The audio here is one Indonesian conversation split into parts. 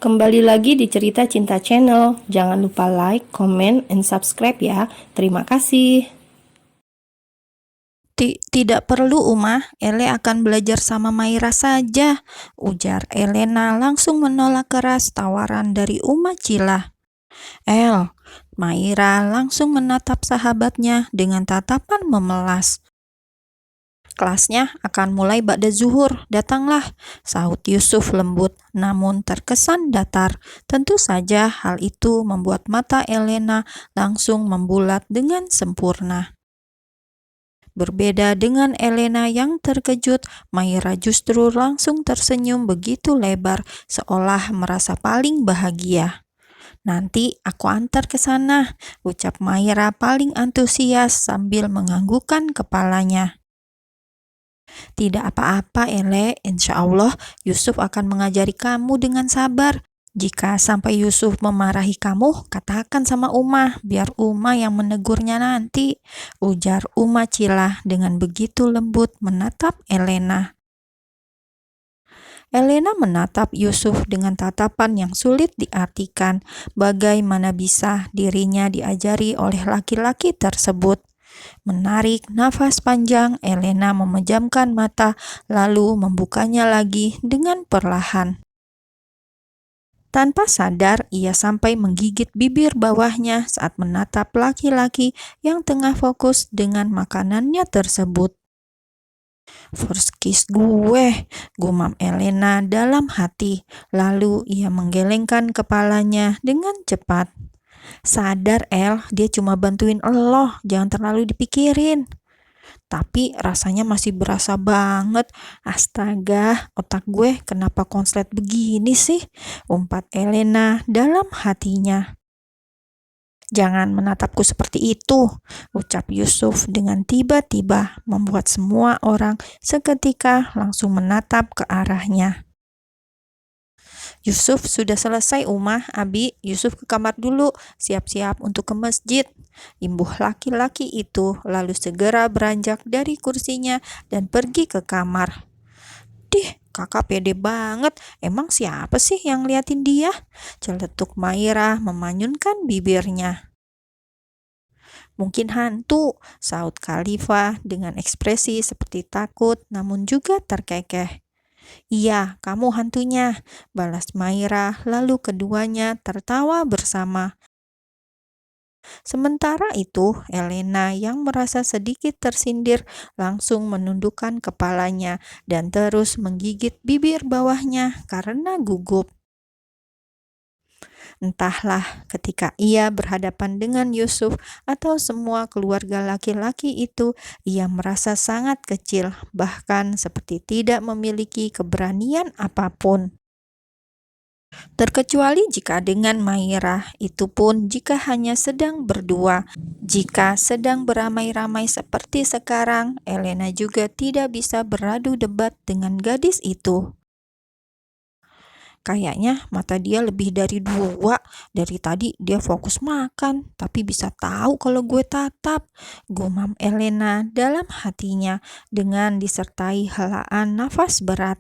Kembali lagi di Cerita Cinta Channel. Jangan lupa like, comment, and subscribe ya. Terima kasih. Tidak perlu, Uma. Ele akan belajar sama Maira saja, ujar Elena langsung menolak keras tawaran dari Uma Cila. Maira langsung menatap sahabatnya dengan tatapan memelas. Kelasnya akan mulai ba'da zuhur, datanglah, sahut Yusuf lembut, namun terkesan datar. Tentu saja hal itu membuat mata Elena langsung membulat dengan sempurna. Berbeda dengan Elena yang terkejut, Maira justru langsung tersenyum begitu lebar, seolah merasa paling bahagia. Nanti aku antar ke sana, ucap Maira paling antusias sambil menganggukkan kepalanya. Tidak apa-apa, Ele. Insya Allah, Yusuf akan mengajari kamu dengan sabar. Jika sampai Yusuf memarahi kamu, katakan sama Uma, biar Uma yang menegurnya nanti, ujar Uma Cila dengan begitu lembut menatap Elena. Elena menatap Yusuf dengan tatapan yang sulit diartikan, bagaimana bisa dirinya diajari oleh laki-laki tersebut. Menarik nafas panjang, Elena memejamkan mata, lalu membukanya lagi dengan perlahan. Tanpa sadar, ia sampai menggigit bibir bawahnya saat menatap laki-laki yang tengah fokus dengan makanannya tersebut. First kiss gue, gumam Elena dalam hati. Lalu ia menggelengkan kepalanya dengan cepat. Sadar, El, dia cuma bantuin lo, jangan terlalu dipikirin. Tapi rasanya masih berasa banget. Astaga, otak gue kenapa konslet begini sih? Umpat Elena dalam hatinya. Jangan menatapku seperti itu, ucap Yusuf dengan tiba-tiba, membuat semua orang seketika langsung menatap ke arahnya. Yusuf sudah selesai, Uma, Abi. Yusuf ke kamar dulu, siap-siap untuk ke masjid. Imbuh laki-laki itu lalu segera beranjak dari kursinya dan pergi ke kamar. Dih, kakak pede banget. Emang siapa sih yang liatin dia? Celetuk Maira memanyunkan bibirnya. Mungkin hantu, saut Khalifah dengan ekspresi seperti takut namun juga terkekeh. Iya, kamu hantunya, balas Maira, lalu keduanya tertawa bersama. Sementara itu, Elena yang merasa sedikit tersindir langsung menundukkan kepalanya dan terus menggigit bibir bawahnya karena gugup. Entahlah, ketika ia berhadapan dengan Yusuf atau semua keluarga laki-laki itu, ia merasa sangat kecil, bahkan seperti tidak memiliki keberanian apapun. Terkecuali jika dengan Maira, itu pun jika hanya sedang berdua. Jika sedang beramai-ramai seperti sekarang, Elena juga tidak bisa beradu debat dengan gadis itu. Kayaknya mata dia lebih dari 2. Dari tadi dia fokus makan, tapi bisa tahu kalau gue tatap, gumam Elena dalam hatinya dengan disertai helaan nafas berat.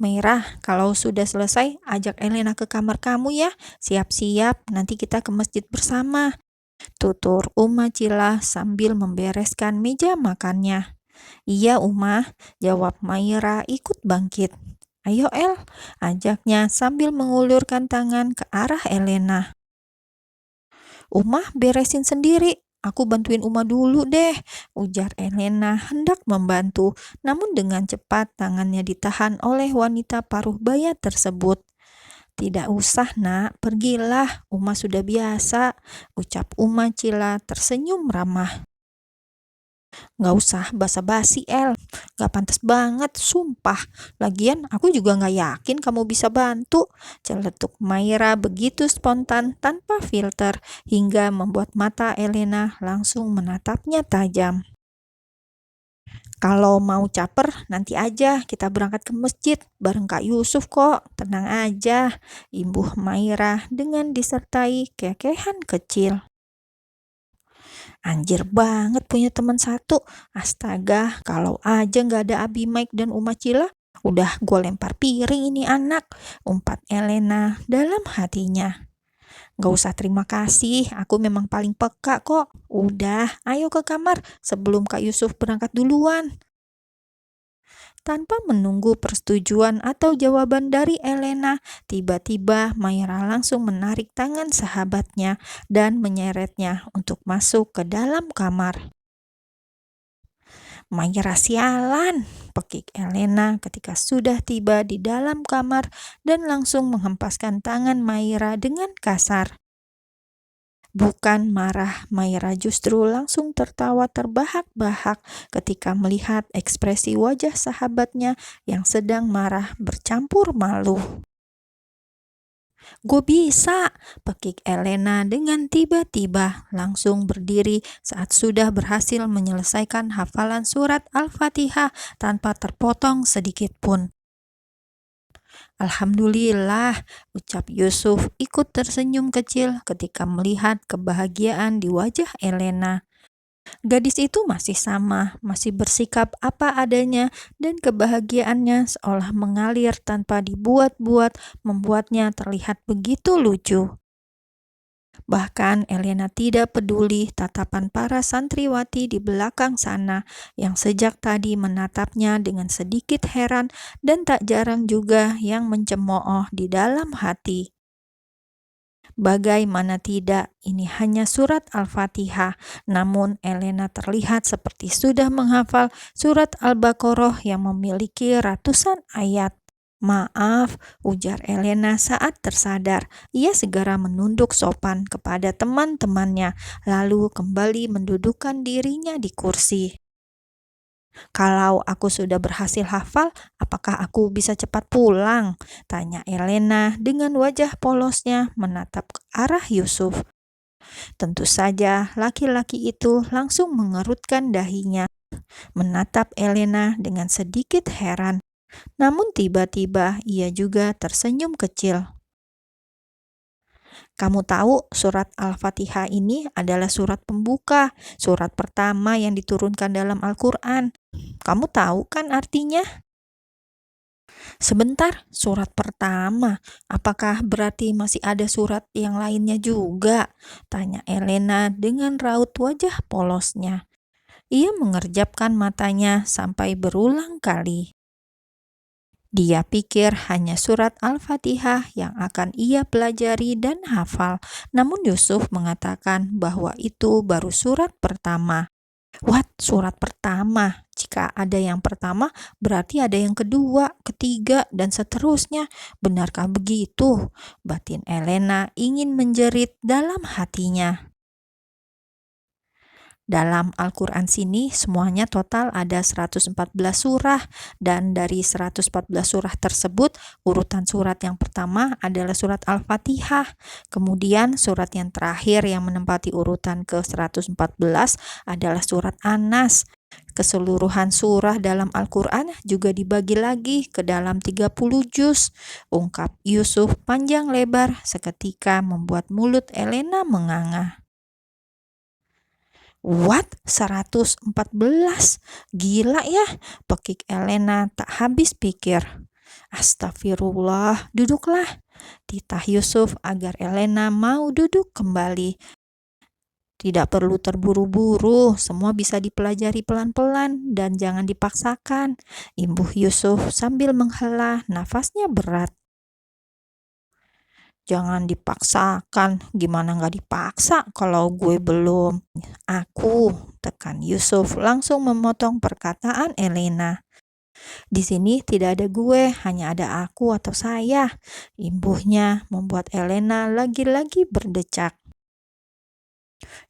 Maira, kalau sudah selesai, ajak Elena ke kamar kamu ya. Siap-siap, nanti kita ke masjid bersama, tutur Uma Cila sambil membereskan meja makannya. Iya, Uma, jawab Maira ikut bangkit. Ayo, El, ajaknya sambil mengulurkan tangan ke arah Elena. Uma beresin sendiri, aku bantuin Uma dulu deh, ujar Elena hendak membantu, namun dengan cepat tangannya ditahan oleh wanita paruh baya tersebut. Tidak usah, Nak, pergilah, Uma sudah biasa, ucap Uma Cila tersenyum ramah. Nggak usah basa-basi, El. Nggak pantas banget, sumpah. Lagian aku juga nggak yakin kamu bisa bantu. Celetuk Maira begitu spontan tanpa filter hingga membuat mata Elena langsung menatapnya tajam. Kalau mau caper, nanti aja kita berangkat ke masjid bareng Kak Yusuf kok. Tenang aja, imbuh Maira dengan disertai kekehan kecil. Anjir banget punya teman satu. Astaga, kalau aja nggak ada Abi Mike dan Uma Cila, Udah gue lempar piring ini anak, umpat Elena dalam hatinya. Gak usah terima kasih, aku memang paling peka kok. Udah, ayo ke kamar sebelum Kak Yusuf berangkat duluan. Tanpa menunggu persetujuan atau jawaban dari Elena, tiba-tiba Maira langsung menarik tangan sahabatnya dan menyeretnya untuk masuk ke dalam kamar. Maira sialan, pekik Elena ketika sudah tiba di dalam kamar dan langsung menghempaskan tangan Maira dengan kasar. Bukan marah, Maira justru langsung tertawa terbahak-bahak ketika melihat ekspresi wajah sahabatnya yang sedang marah bercampur malu. "Gue bisa," pekik Elena dengan tiba-tiba langsung berdiri saat sudah berhasil menyelesaikan hafalan surat Al-Fatihah tanpa terpotong sedikit pun. "Alhamdulillah," ucap Yusuf ikut tersenyum kecil ketika melihat kebahagiaan di wajah Elena. Gadis itu masih sama, masih bersikap apa adanya, dan kebahagiaannya seolah mengalir tanpa dibuat-buat, membuatnya terlihat begitu lucu. Bahkan Elena tidak peduli tatapan para santriwati di belakang sana yang sejak tadi menatapnya dengan sedikit heran dan tak jarang juga yang mencemooh di dalam hati. Bagaimana tidak, ini hanya surat Al-Fatihah, namun Elena terlihat seperti sudah menghafal surat Al-Baqarah yang memiliki ratusan ayat. "Maaf," ujar Elena saat tersadar. Ia segera menunduk sopan kepada teman-temannya, lalu kembali mendudukkan dirinya di kursi. "Kalau aku sudah berhasil hafal, apakah aku bisa cepat pulang?" tanya Elena dengan wajah polosnya menatap ke arah Yusuf. Tentu saja laki-laki itu langsung mengerutkan dahinya, menatap Elena dengan sedikit heran. Namun tiba-tiba ia juga tersenyum kecil. "Kamu tahu surat Al-Fatihah ini adalah surat pembuka, surat pertama yang diturunkan dalam Al-Quran. Kamu tahu kan artinya?" "Sebentar, surat pertama. Apakah berarti masih ada surat yang lainnya juga?" tanya Elena dengan raut wajah polosnya. Ia mengerjapkan matanya sampai berulang kali. Dia pikir hanya surat Al-Fatihah yang akan ia pelajari dan hafal, namun Yusuf mengatakan bahwa itu baru surat pertama. "What? Surat pertama? Jika ada yang pertama, berarti ada yang kedua, ketiga, dan seterusnya. Benarkah begitu?" batin Elena ingin menjerit dalam hatinya. Dalam Al-Quran sini semuanya total ada 114 surah, dan dari 114 surah tersebut urutan surat yang pertama adalah surat Al-Fatihah. Kemudian surat yang terakhir yang menempati urutan ke-114 adalah surat An-Nas. Keseluruhan surah dalam Al-Quran juga dibagi lagi ke dalam 30 juz, ungkap Yusuf panjang lebar seketika membuat mulut Elena menganga. "What? 114? Gila ya," pekik Elena tak habis pikir. "Astagfirullah, duduklah," titah Yusuf agar Elena mau duduk kembali. "Tidak perlu terburu-buru, semua bisa dipelajari pelan-pelan dan jangan dipaksakan," imbuh Yusuf sambil menghela nafasnya berat. "Jangan dipaksakan, gimana nggak dipaksa kalau gue belum?" "Aku," tekan Yusuf langsung memotong perkataan Elena. "Di sini tidak ada gue, hanya ada aku atau saya," imbuhnya membuat Elena lagi-lagi berdecak.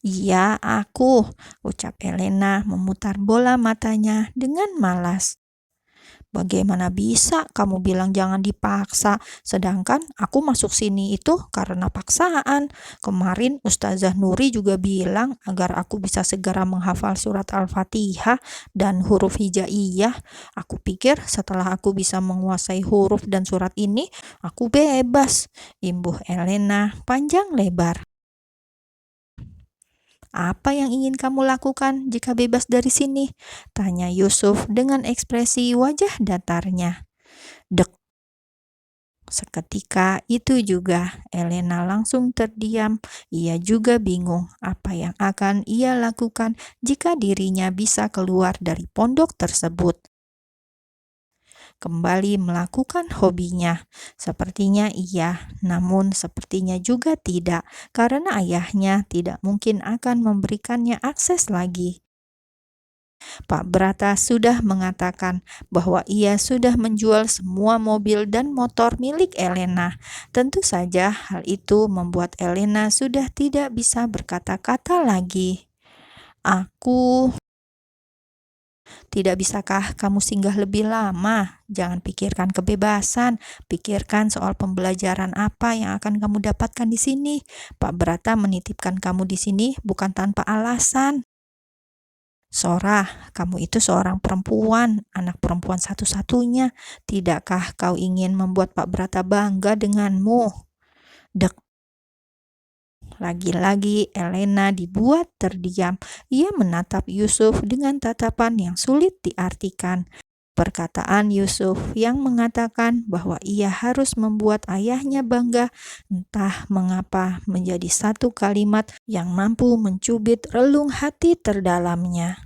"Iya, aku," ucap Elena memutar bola matanya dengan malas. "Bagaimana bisa kamu bilang jangan dipaksa, sedangkan aku masuk sini itu karena paksaan. Kemarin Ustazah Nuri juga bilang agar aku bisa segera menghafal surat Al-Fatihah dan huruf hijaiyah. Aku pikir setelah aku bisa menguasai huruf dan surat ini, aku bebas," imbuh Elena panjang lebar. "Apa yang ingin kamu lakukan jika bebas dari sini?" tanya Yusuf dengan ekspresi wajah datarnya. Dek. Seketika itu juga Elena langsung terdiam. Ia juga bingung apa yang akan ia lakukan jika dirinya bisa keluar dari pondok tersebut. Kembali melakukan hobinya. Sepertinya iya, namun sepertinya juga tidak, karena ayahnya tidak mungkin akan memberikannya akses lagi. Pak Brata sudah mengatakan bahwa ia sudah menjual semua mobil dan motor milik Elena. Tentu saja hal itu membuat Elena sudah tidak bisa berkata-kata lagi. Aku tidak bisakah kamu singgah lebih lama? Jangan pikirkan kebebasan, pikirkan soal pembelajaran apa yang akan kamu dapatkan di sini. Pak Brata menitipkan kamu di sini bukan tanpa alasan. Sora, kamu itu seorang perempuan, anak perempuan satu-satunya. Tidakkah kau ingin membuat Pak Brata bangga denganmu? Dek. Lagi-lagi Elena dibuat terdiam. Ia menatap Yusuf dengan tatapan yang sulit diartikan. Perkataan Yusuf yang mengatakan bahwa ia harus membuat ayahnya bangga, entah mengapa menjadi satu kalimat yang mampu mencubit relung hati terdalamnya.